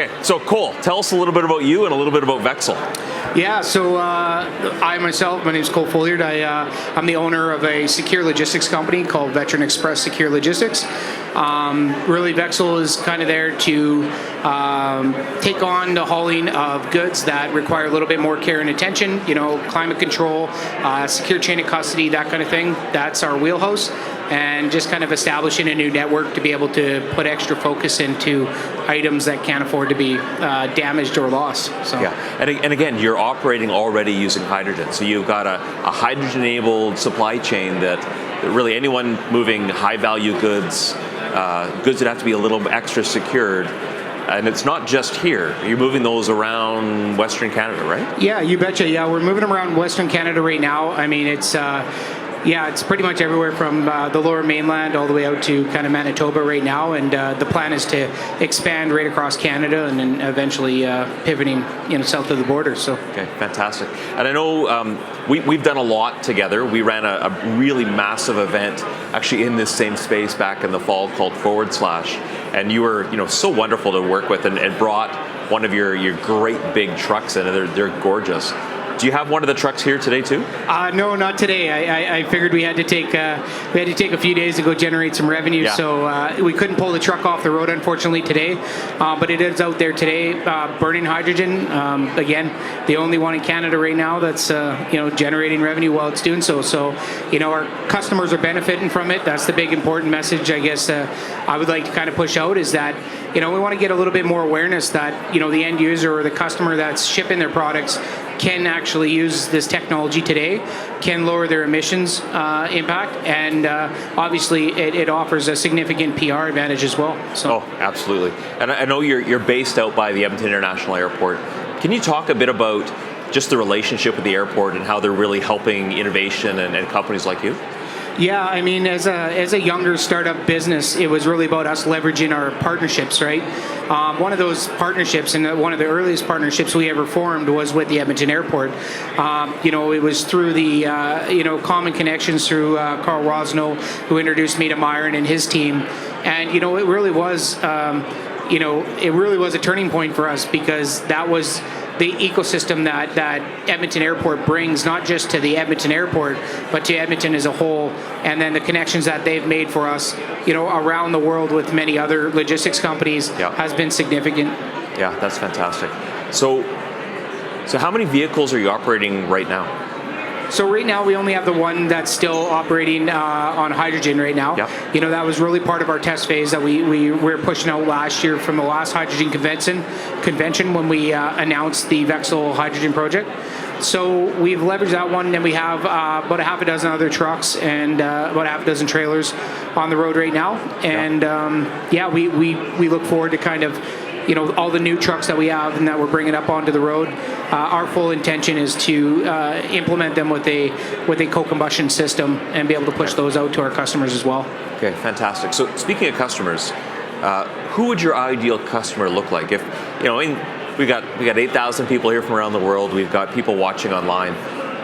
Okay, so Cole, tell us a little bit about you and a little bit about Vexsel. Yeah, so I myself, my name is Cole Fouillard. I'm the owner of a secure logistics company called Veteran Express Secure Logistics. Really, Vexsel is kind of there to take on the hauling of goods that require a little bit more care and attention, climate control, secure chain of custody, that kind of thing. That's our wheelhouse. And just kind of establishing a new network to be able to put extra focus into items that can't afford to be damaged or lost. So. Yeah, and again, you're operating already using hydrogen. So you've got a hydrogen-enabled supply chain that really anyone moving high-value goods, goods that have to be a little extra secured. And it's not just here. You're moving those around Western Canada, right? Yeah, you betcha. Yeah, we're moving them around Western Canada right now. I mean, it's pretty much everywhere from the Lower Mainland all the way out to kind of Manitoba right now, and the plan is to expand right across Canada and then eventually pivoting south of the border. So. Okay, fantastic. And I know we've done a lot together. We ran a really massive event actually in this same space back in the fall called Forward Slash, and you were so wonderful to work with and brought one of your great big trucks in, and they're gorgeous. Do you have one of the trucks here today too? No, not today. I figured we had to take a few days to go generate some revenue, so we couldn't pull the truck off the road unfortunately today. But it is out there today, burning hydrogen. Again, the only one in Canada right now that's generating revenue while it's doing so. So our customers are benefiting from it. That's the big important message, I guess. I would like to kind of push out is that we want to get a little bit more awareness that the end user or the customer that's shipping their products can actually use this technology today, can lower their emissions impact, and obviously it offers a significant PR advantage as well. So. Oh, absolutely. And I know you're based out by the Edmonton International Airport. Can you talk a bit about just the relationship with the airport and how they're really helping innovation and companies like you? Yeah, I mean, as a younger startup business, it was really about us leveraging our partnerships, right? One of those partnerships, and one of the earliest partnerships we ever formed, was with the Edmonton Airport. It was through the common connections through Carl Rosno, who introduced me to Myron and his team, and it really was a turning point for us, because that was the ecosystem that Edmonton Airport brings, not just to the Edmonton Airport, but to Edmonton as a whole, and then the connections that they've made for us, around the world with many other logistics companies has been significant. Yeah, that's fantastic. So how many vehicles are you operating right now? So right now we only have the one that's still operating on hydrogen right now. Yep. That was really part of our test phase that we were pushing out last year from the last hydrogen convention when we announced the Vexsel hydrogen project. So we've leveraged that one, and we have about a half a dozen other trucks and about a half a dozen trailers on the road right now. And we look forward to kind of all the new trucks that we have and that we're bringing up onto the road. Our full intention is to implement them with a co-combustion system and be able to push those out to our customers as well. Okay, fantastic. So speaking of customers, who would your ideal customer look like? If we got 8,000 people here from around the world. We've got people watching online.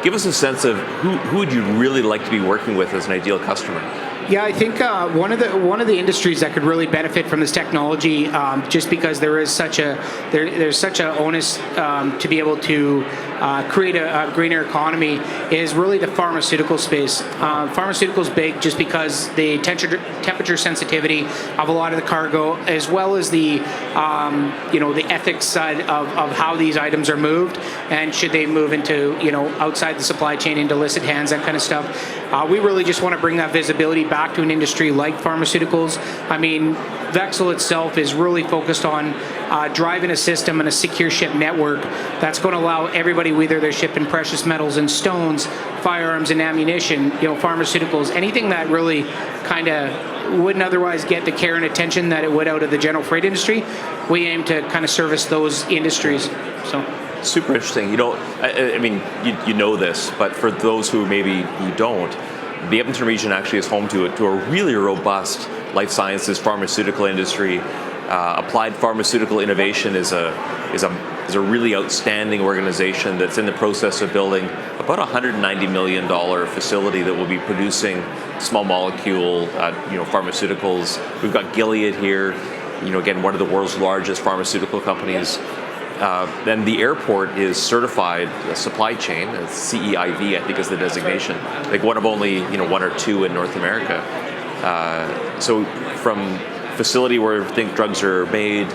Give us a sense of who would you really like to be working with as an ideal customer? Yeah, I think one of the industries that could really benefit from this technology, just because there's such a onus to be able to create a greener economy, is really the pharmaceutical space. Pharmaceuticals big just because the temperature sensitivity of a lot of the cargo, as well as the ethics side of how these items are moved, and should they move into outside the supply chain into illicit hands, that kind of stuff. We really just want to bring that visibility back to an industry like pharmaceuticals. I mean, Vexsel itself is really focused on driving a system and a secure ship network that's going to allow everybody, whether they're shipping precious metals and stones, firearms and ammunition, pharmaceuticals, anything that really kind of wouldn't otherwise get the care and attention that it would out of the general freight industry. We aim to kind of service those industries. So. Super interesting. I mean, you know this, but for those who maybe you don't, the Edmonton region actually is home to a really robust life sciences pharmaceutical industry. Applied Pharmaceutical Innovation is a really outstanding organization that's in the process of building about $190 million facility that will be producing small molecule pharmaceuticals. We've got Gilead here. again, one of the world's largest pharmaceutical companies. Then the airport is certified supply chain, CEIV, I think is the designation, like one of only one or two in North America. So from facility where drugs are made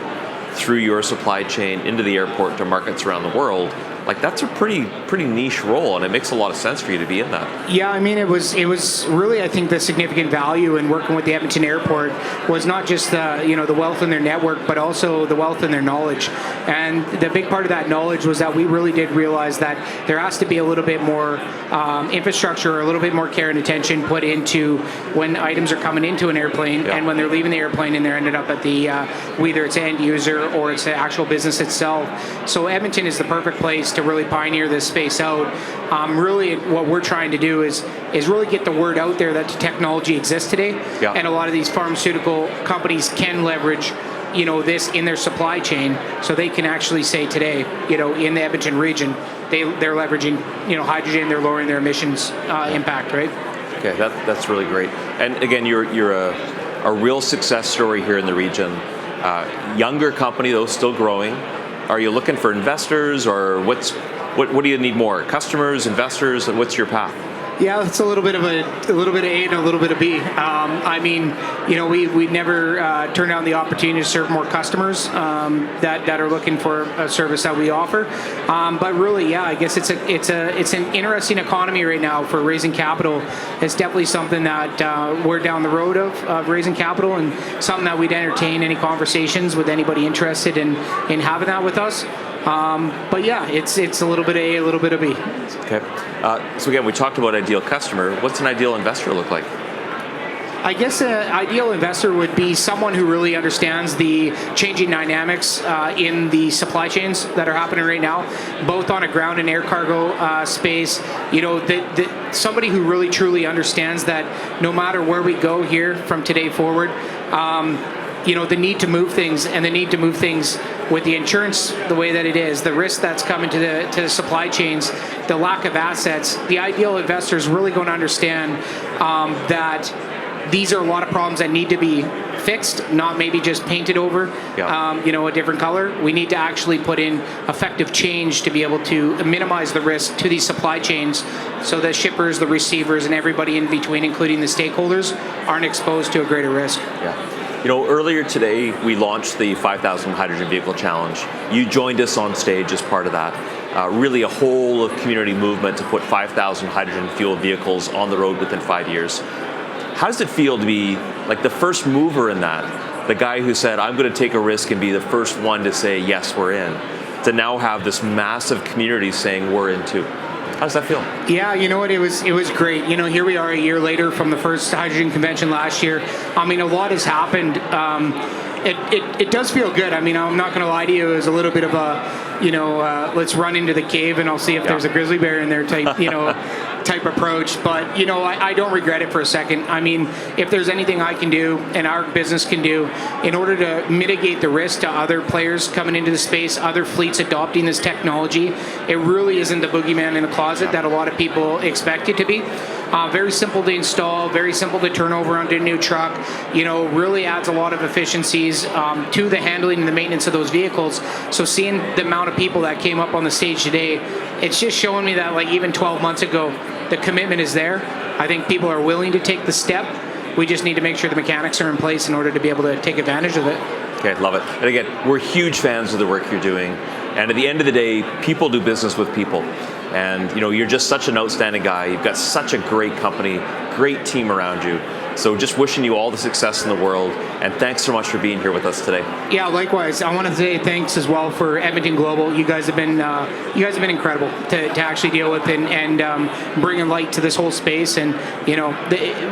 through your supply chain into the airport to markets around the world, like that's a pretty niche role, and it makes a lot of sense for you to be in that. Yeah, I mean, it was really, I think, the significant value in working with the Edmonton Airport was not just the wealth in their network, but also the wealth in their knowledge. And the big part of that knowledge was that we really did realize that there has to be a little bit more infrastructure, a little bit more care and attention put into when items are coming into an airplane and when they're leaving the airplane and they're ended up at the whether it's end user or it's the actual business itself. So Edmonton is the perfect place to really pioneer this space out. Really, what we're trying to do is really get the word out there that the technology exists today, and a lot of these pharmaceutical companies can leverage this in their supply chain, so they can actually say today, in the Edmonton region, they're leveraging hydrogen, they're lowering their emissions impact, right? Okay, that's really great. And again, you're a real success story here in the region. Younger company though, still growing. Are you looking for investors, or what do you need more? Customers, investors, and what's your path? Yeah, it's a little bit of A and a little bit of B. I mean, we never turn down the opportunity to serve more customers that are looking for a service that we offer. But really, yeah, I guess it's an interesting economy right now for raising capital. It's definitely something that we're down the road of raising capital, and something that we'd entertain any conversations with anybody interested in having that with us. But yeah, it's a little bit A, a little bit of B. Okay. So again, we talked about ideal customer. What's an ideal investor look like? I guess an ideal investor would be someone who really understands the changing dynamics in the supply chains that are happening right now, both on a ground and air cargo space. Somebody who really truly understands that no matter where we go here from today forward, the need to move things, and the need to move things with the insurance the way that it is, the risk that's coming to the supply chains, the lack of assets. The ideal investor is really going to understand that these are a lot of problems that need to be fixed, not maybe just painted over, a different color. We need to actually put in effective change to be able to minimize the risk to these supply chains, so the shippers, the receivers, and everybody in between, including the stakeholders, aren't exposed to a greater risk. Yeah. Earlier today, we launched the 5,000 Hydrogen Vehicle Challenge. You joined us on stage as part of that. Really a whole community movement to put 5,000 hydrogen-fueled vehicles on the road within 5 years. How does it feel to be like the first mover in that? The guy who said, I'm going to take a risk and be the first one to say, yes, we're in. To now have this massive community saying, we're in too. How does that feel? Yeah, you know what? It was great. Here we are a year later from the first hydrogen convention last year. I mean, a lot has happened. It does feel good. I mean, I'm not going to lie to you. It was a little bit of a, let's run into the cave and I'll see if there's a grizzly bear in there type, type approach. But, I don't regret it for a second. I mean, if there's anything I can do and our business can do in order to mitigate the risk to other players coming into the space, other fleets adopting this technology, it really isn't the boogeyman in the closet that a lot of people expect it to be. Very simple to install, very simple to turn over onto a new truck, really adds a lot of efficiencies to the handling and the maintenance of those vehicles. So seeing the amount of people that came up on the stage today, it's just showing me that, like, even 12 months ago, the commitment is there. I think people are willing to take the step. We just need to make sure the mechanics are in place in order to be able to take advantage of it. Okay, love it. And again, we're huge fans of the work you're doing. And at the end of the day, people do business with people. And you're just such an outstanding guy. You've got such a great company, great team around you. So just wishing you all the success in the world, and thanks so much for being here with us today. Yeah, likewise. I want to say thanks as well for Edmonton Global. You guys have been incredible to actually deal with and bring a light to this whole space. And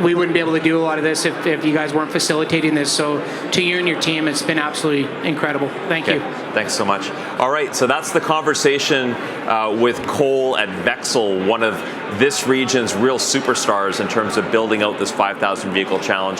we wouldn't be able to do a lot of this if you guys weren't facilitating this. So to you and your team, it's been absolutely incredible. Thank you. Thanks so much. All right, so that's the conversation with Cole at Vexsel, one of this region's real superstars in terms of building out this 5,000 vehicle challenge.